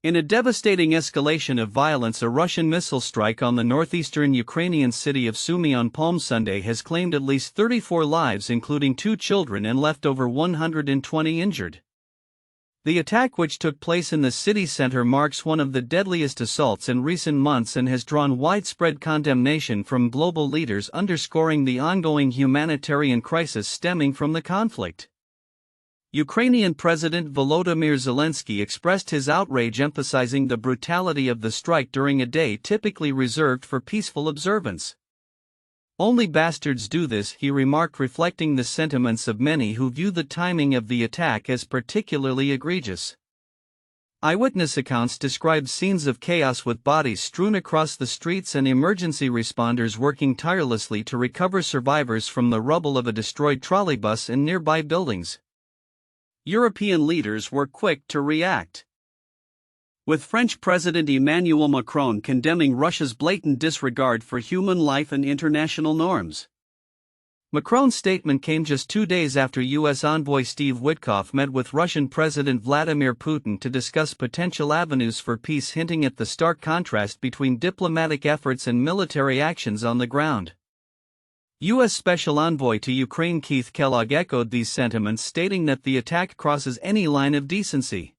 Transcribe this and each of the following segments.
In a devastating escalation of violence, a Russian missile strike on the northeastern Ukrainian city of Sumy on Palm Sunday has claimed at least 34 lives, including 2 children, and left over 120 injured. The attack, which took place in the city center, marks one of the deadliest assaults in recent months and has drawn widespread condemnation from global leaders, underscoring the ongoing humanitarian crisis stemming from the conflict. Ukrainian President Volodymyr Zelensky expressed his outrage, emphasizing the brutality of the strike during a day typically reserved for peaceful observance. "Only bastards do this," he remarked, reflecting the sentiments of many who view the timing of the attack as particularly egregious. Eyewitness accounts describe scenes of chaos with bodies strewn across the streets and emergency responders working tirelessly to recover survivors from the rubble of a destroyed trolleybus and nearby buildings. European leaders were quick to react, with French President Emmanuel Macron condemning Russia's blatant disregard for human life and international norms. Macron's statement came just 2 days after U.S. envoy Steve Witkoff met with Russian President Vladimir Putin to discuss potential avenues for peace, hinting at the stark contrast between diplomatic efforts and military actions on the ground. U.S. Special Envoy to Ukraine Keith Kellogg echoed these sentiments, stating that the attack crosses any line of decency.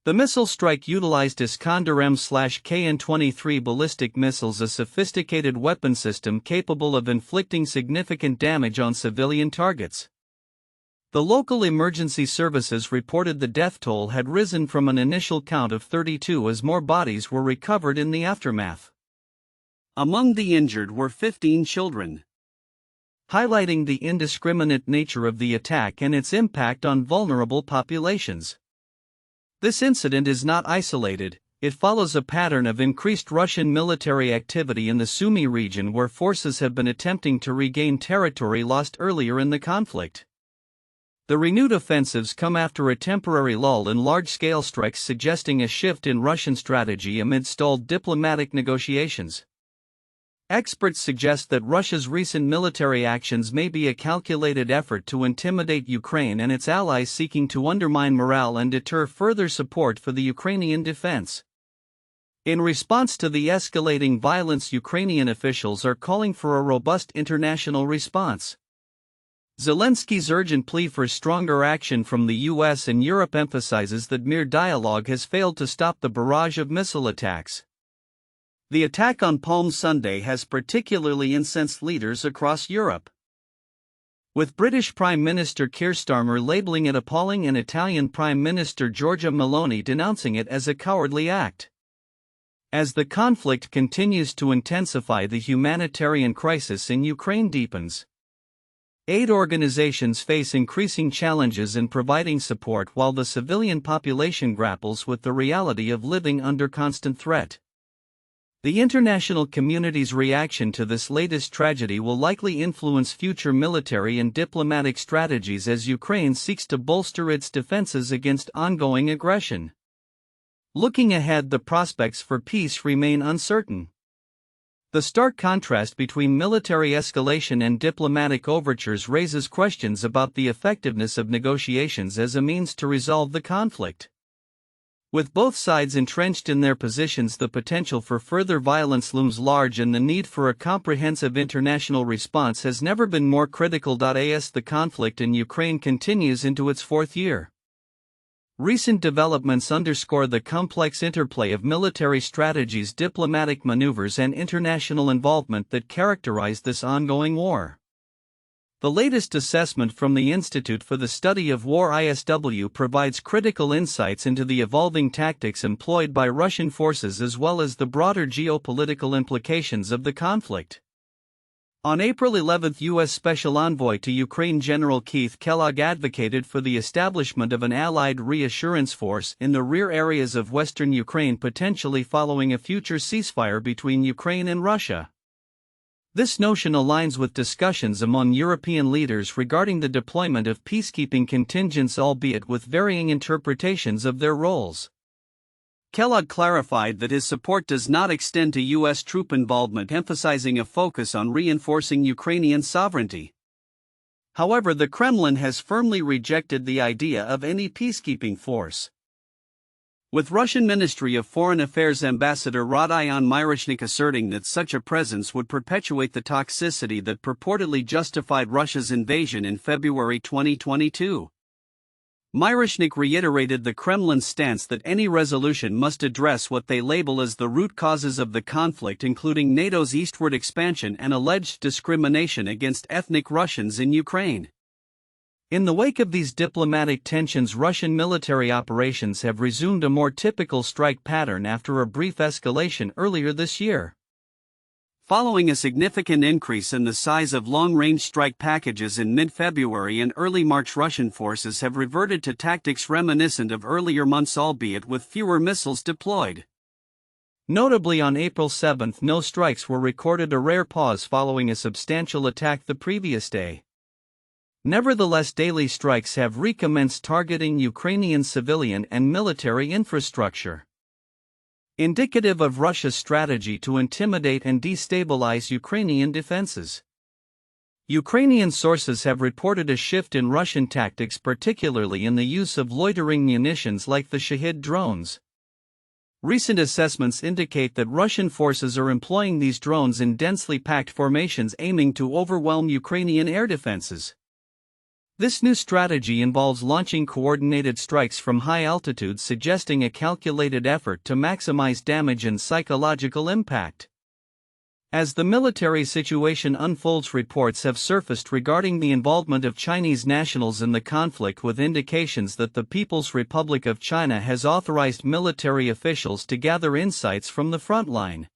The missile strike utilized Iskander-M/KN-23 ballistic missiles, a sophisticated weapon system capable of inflicting significant damage on civilian targets. The local emergency services reported the death toll had risen from an initial count of 32 as more bodies were recovered in the aftermath. Among the injured were 15 children, highlighting the indiscriminate nature of the attack and its impact on vulnerable populations. This incident is not isolated. It follows a pattern of increased Russian military activity in the Sumy region, where forces have been attempting to regain territory lost earlier in the conflict. The renewed offensives come after a temporary lull in large-scale strikes, suggesting a shift in Russian strategy amid stalled diplomatic negotiations. Experts suggest that Russia's recent military actions may be a calculated effort to intimidate Ukraine and its allies, seeking to undermine morale and deter further support for the Ukrainian defense. In response to the escalating violence, Ukrainian officials are calling for a robust international response. Zelensky's urgent plea for stronger action from the US and Europe emphasizes that mere dialogue has failed to stop the barrage of missile attacks. The attack on Palm Sunday has particularly incensed leaders across Europe, with British Prime Minister Keir Starmer labeling it appalling and Italian Prime Minister Giorgia Meloni denouncing it as a cowardly act. As the conflict continues to intensify, the humanitarian crisis in Ukraine deepens. Aid organizations face increasing challenges in providing support, while the civilian population grapples with the reality of living under constant threat. The international community's reaction to this latest tragedy will likely influence future military and diplomatic strategies as Ukraine seeks to bolster its defenses against ongoing aggression. Looking ahead, the prospects for peace remain uncertain. The stark contrast between military escalation and diplomatic overtures raises questions about the effectiveness of negotiations as a means to resolve the conflict. With both sides entrenched in their positions, the potential for further violence looms large, and the need for a comprehensive international response has never been more critical. As the conflict in Ukraine continues into its 4th year, recent developments underscore the complex interplay of military strategies, diplomatic maneuvers, and international involvement that characterize this ongoing war. The latest assessment from the Institute for the Study of War (ISW) provides critical insights into the evolving tactics employed by Russian forces as well as the broader geopolitical implications of the conflict. On April 11, U.S. Special Envoy to Ukraine General Keith Kellogg advocated for the establishment of an Allied reassurance force in the rear areas of western Ukraine, potentially following a future ceasefire between Ukraine and Russia. This notion aligns with discussions among European leaders regarding the deployment of peacekeeping contingents, albeit with varying interpretations of their roles. Kellogg clarified that his support does not extend to U.S. troop involvement, emphasizing a focus on reinforcing Ukrainian sovereignty. However, the Kremlin has firmly rejected the idea of any peacekeeping force. with Russian Ministry of Foreign Affairs Ambassador Rodion Myroshnik asserting that such a presence would perpetuate the toxicity that purportedly justified Russia's invasion in February 2022. Myroshnik reiterated the Kremlin's stance that any resolution must address what they label as the root causes of the conflict, including NATO's eastward expansion and alleged discrimination against ethnic Russians in Ukraine. In the wake of these diplomatic tensions, Russian military operations have resumed a more typical strike pattern after a brief escalation earlier this year. Following a significant increase in the size of long-range strike packages in mid-February and early March, Russian forces have reverted to tactics reminiscent of earlier months, albeit with fewer missiles deployed. Notably, on April 7, no strikes were recorded, a rare pause following a substantial attack the previous day. Nevertheless, daily strikes have recommenced, targeting Ukrainian civilian and military infrastructure, indicative of Russia's strategy to intimidate and destabilize Ukrainian defenses. Ukrainian sources have reported a shift in Russian tactics, particularly in the use of loitering munitions like the Shahid drones. Recent assessments indicate that Russian forces are employing these drones in densely packed formations, aiming to overwhelm Ukrainian air defenses. This new strategy involves launching coordinated strikes from high altitudes, suggesting a calculated effort to maximize damage and psychological impact. As the military situation unfolds, reports have surfaced regarding the involvement of Chinese nationals in the conflict, with indications that the People's Republic of China has authorized military officials to gather insights from the front line.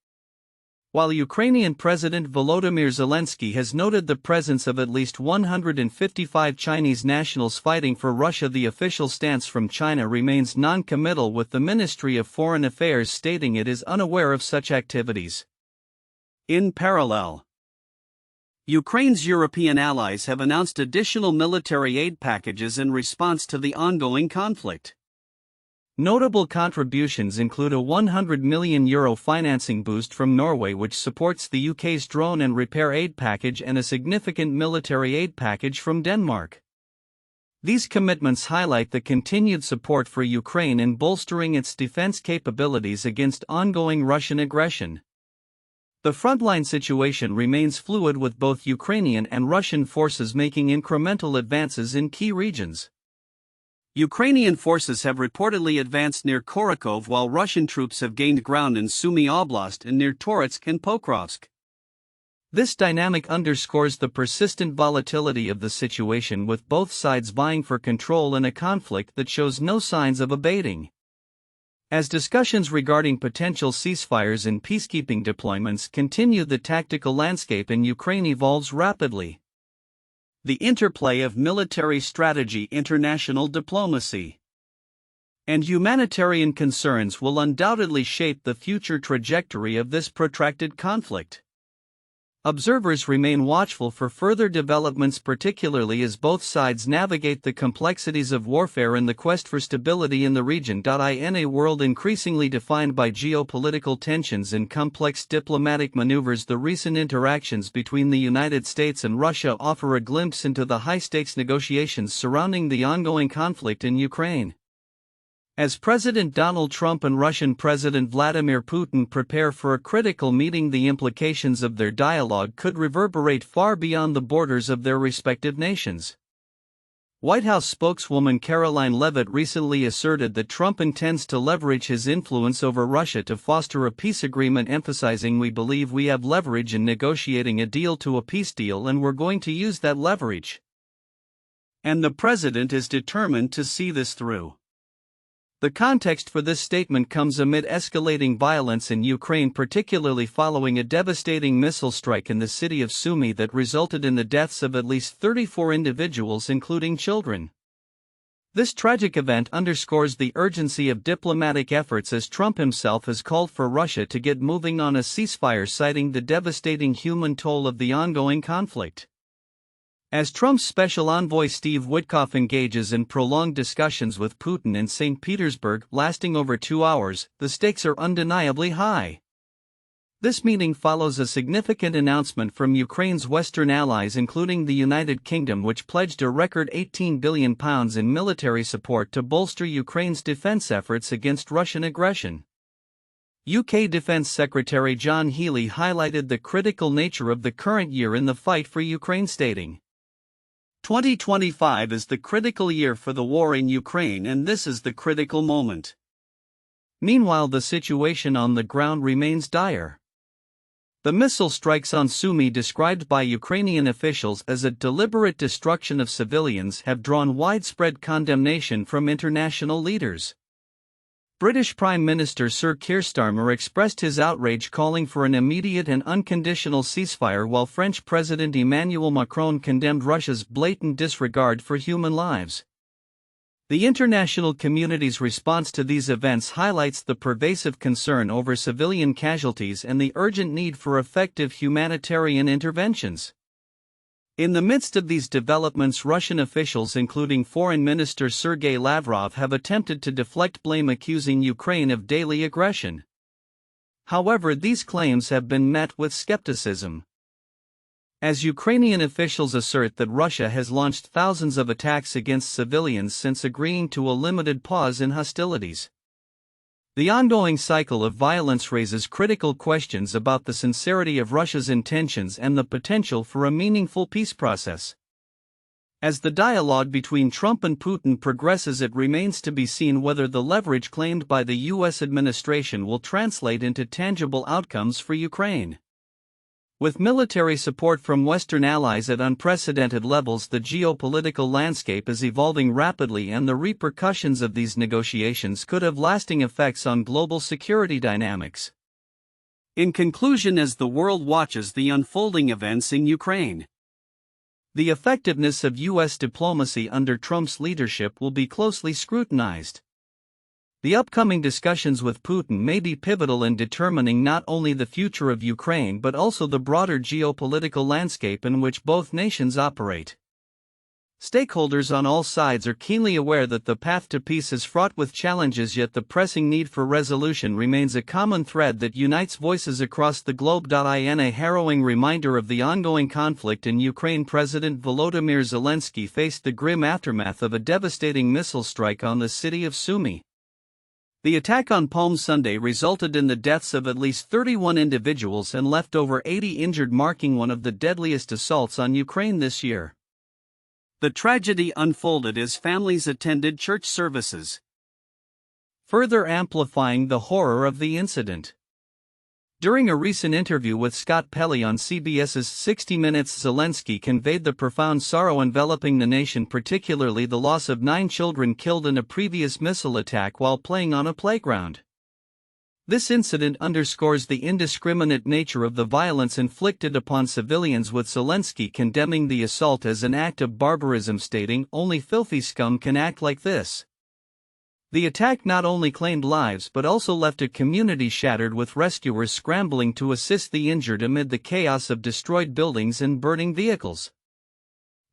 While Ukrainian President Volodymyr Zelensky has noted the presence of at least 155 Chinese nationals fighting for Russia, the official stance from China remains non-committal, with the Ministry of Foreign Affairs stating it is unaware of such activities. In parallel, Ukraine's European allies have announced additional military aid packages in response to the ongoing conflict. Notable contributions include a €100 million financing boost from Norway, which supports the UK's drone and repair aid package, and a significant military aid package from Denmark. These commitments highlight the continued support for Ukraine in bolstering its defense capabilities against ongoing Russian aggression. The frontline situation remains fluid, with both Ukrainian and Russian forces making incremental advances in key regions. Ukrainian forces have reportedly advanced near Khorakov, while Russian troops have gained ground in Sumy Oblast and near Toretsk and Pokrovsk. This dynamic underscores the persistent volatility of the situation, with both sides vying for control in a conflict that shows no signs of abating. As discussions regarding potential ceasefires and peacekeeping deployments continue, the tactical landscape in Ukraine evolves rapidly. The interplay of military strategy, international diplomacy, and humanitarian concerns will undoubtedly shape the future trajectory of this protracted conflict. Observers remain watchful for further developments, particularly as both sides navigate the complexities of warfare in the quest for stability in the region. In a world increasingly defined by geopolitical tensions and complex diplomatic maneuvers, the recent interactions between the United States and Russia offer a glimpse into the high-stakes negotiations surrounding the ongoing conflict in Ukraine. As President Donald Trump and Russian President Vladimir Putin prepare for a critical meeting, the implications of their dialogue could reverberate far beyond the borders of their respective nations. White House spokeswoman Caroline Leavitt recently asserted that Trump intends to leverage his influence over Russia to foster a peace agreement, emphasizing, "We believe we have leverage in negotiating a deal to a peace deal, and we're going to use that leverage. And the president is determined to see this through." The context for this statement comes amid escalating violence in Ukraine, particularly following a devastating missile strike in the city of Sumy that resulted in the deaths of at least 34 individuals, including children. This tragic event underscores the urgency of diplomatic efforts, as Trump himself has called for Russia to get moving on a ceasefire, citing the devastating human toll of the ongoing conflict. As Trump's special envoy Steve Witkoff engages in prolonged discussions with Putin in St. Petersburg, lasting over 2 hours, the stakes are undeniably high. This meeting follows a significant announcement from Ukraine's Western allies, including the United Kingdom, which pledged a record £18 billion in military support to bolster Ukraine's defense efforts against Russian aggression. UK Defense Secretary John Healey highlighted the critical nature of the current year in the fight for Ukraine, stating, "2025 is the critical year for the war in Ukraine, and this is the critical moment." Meanwhile, the situation on the ground remains dire. The missile strikes on Sumy, described by Ukrainian officials as a deliberate destruction of civilians, have drawn widespread condemnation from international leaders. British Prime Minister Sir Keir Starmer expressed his outrage, calling for an immediate and unconditional ceasefire, while French President Emmanuel Macron condemned Russia's blatant disregard for human lives. The international community's response to these events highlights the pervasive concern over civilian casualties and the urgent need for effective humanitarian interventions. In the midst of these developments, Russian officials, including Foreign Minister Sergei Lavrov, have attempted to deflect blame, accusing Ukraine of daily aggression. However, these claims have been met with skepticism, as Ukrainian officials assert that Russia has launched thousands of attacks against civilians since agreeing to a limited pause in hostilities. The ongoing cycle of violence raises critical questions about the sincerity of Russia's intentions and the potential for a meaningful peace process. As the dialogue between Trump and Putin progresses, it remains to be seen whether the leverage claimed by the U.S. administration will translate into tangible outcomes for Ukraine. With military support from Western allies at unprecedented levels, the geopolitical landscape is evolving rapidly, and the repercussions of these negotiations could have lasting effects on global security dynamics. In conclusion, as the world watches the unfolding events in Ukraine, the effectiveness of U.S. diplomacy under Trump's leadership will be closely scrutinized. The upcoming discussions with Putin may be pivotal in determining not only the future of Ukraine but also the broader geopolitical landscape in which both nations operate. Stakeholders on all sides are keenly aware that the path to peace is fraught with challenges, yet the pressing need for resolution remains a common thread that unites voices across the globe. In a harrowing reminder of the ongoing conflict in Ukraine, President Volodymyr Zelensky faced the grim aftermath of a devastating missile strike on the city of Sumy. The attack on Palm Sunday resulted in the deaths of at least 31 individuals and left over 80 injured, marking one of the deadliest assaults on Ukraine this year. The tragedy unfolded as families attended church services, further amplifying the horror of the incident. During a recent interview with Scott Pelley on CBS's 60 Minutes, Zelensky conveyed the profound sorrow enveloping the nation, particularly the loss of 9 children killed in a previous missile attack while playing on a playground. This incident underscores the indiscriminate nature of the violence inflicted upon civilians, with Zelensky condemning the assault as an act of barbarism, stating, "Only filthy scum can act like this." The attack not only claimed lives but also left a community shattered, with rescuers scrambling to assist the injured amid the chaos of destroyed buildings and burning vehicles.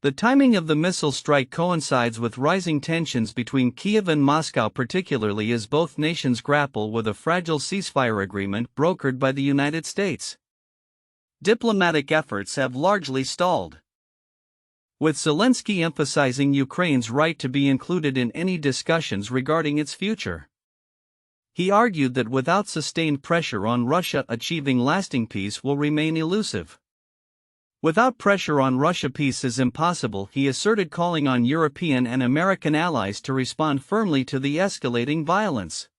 The timing of the missile strike coincides with rising tensions between Kyiv and Moscow, particularly as both nations grapple with a fragile ceasefire agreement brokered by the United States. Diplomatic efforts have largely stalled, with Zelensky emphasizing Ukraine's right to be included in any discussions regarding its future. He argued that without sustained pressure on Russia, achieving lasting peace will remain elusive. Without pressure on Russia, peace is impossible, he asserted, calling on European and American allies to respond firmly to the escalating violence.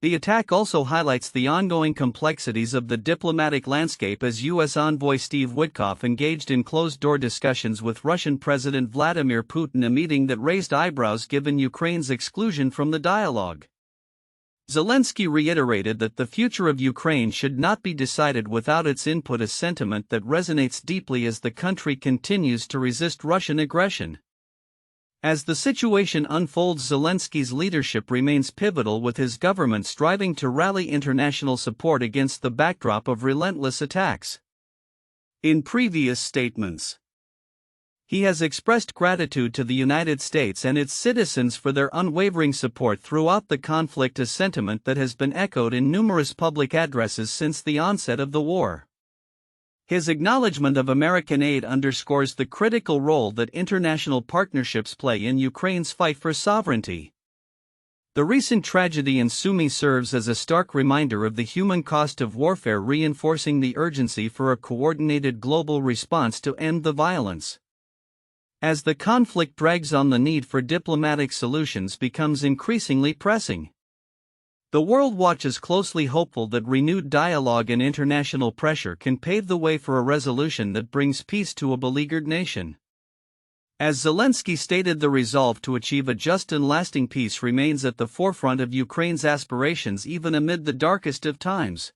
The attack also highlights the ongoing complexities of the diplomatic landscape, as U.S. envoy Steve Witkoff engaged in closed-door discussions with Russian President Vladimir Putin, a meeting that raised eyebrows given Ukraine's exclusion from the dialogue. Zelensky reiterated that the future of Ukraine should not be decided without its input, a sentiment that resonates deeply as the country continues to resist Russian aggression. As the situation unfolds, Zelensky's leadership remains pivotal, with his government striving to rally international support against the backdrop of relentless attacks. In previous statements, He has expressed gratitude to the United States and its citizens for their unwavering support throughout the conflict, a sentiment that has been echoed in numerous public addresses since the onset of the war. His acknowledgement of American aid underscores the critical role that international partnerships play in Ukraine's fight for sovereignty. The recent tragedy in Sumy serves as a stark reminder of the human cost of warfare, reinforcing the urgency for a coordinated global response to end the violence. As the conflict drags on, the need for diplomatic solutions becomes increasingly pressing. The world watches closely, hopeful that renewed dialogue and international pressure can pave the way for a resolution that brings peace to a beleaguered nation. As Zelensky stated, the resolve to achieve a just and lasting peace remains at the forefront of Ukraine's aspirations even amid the darkest of times.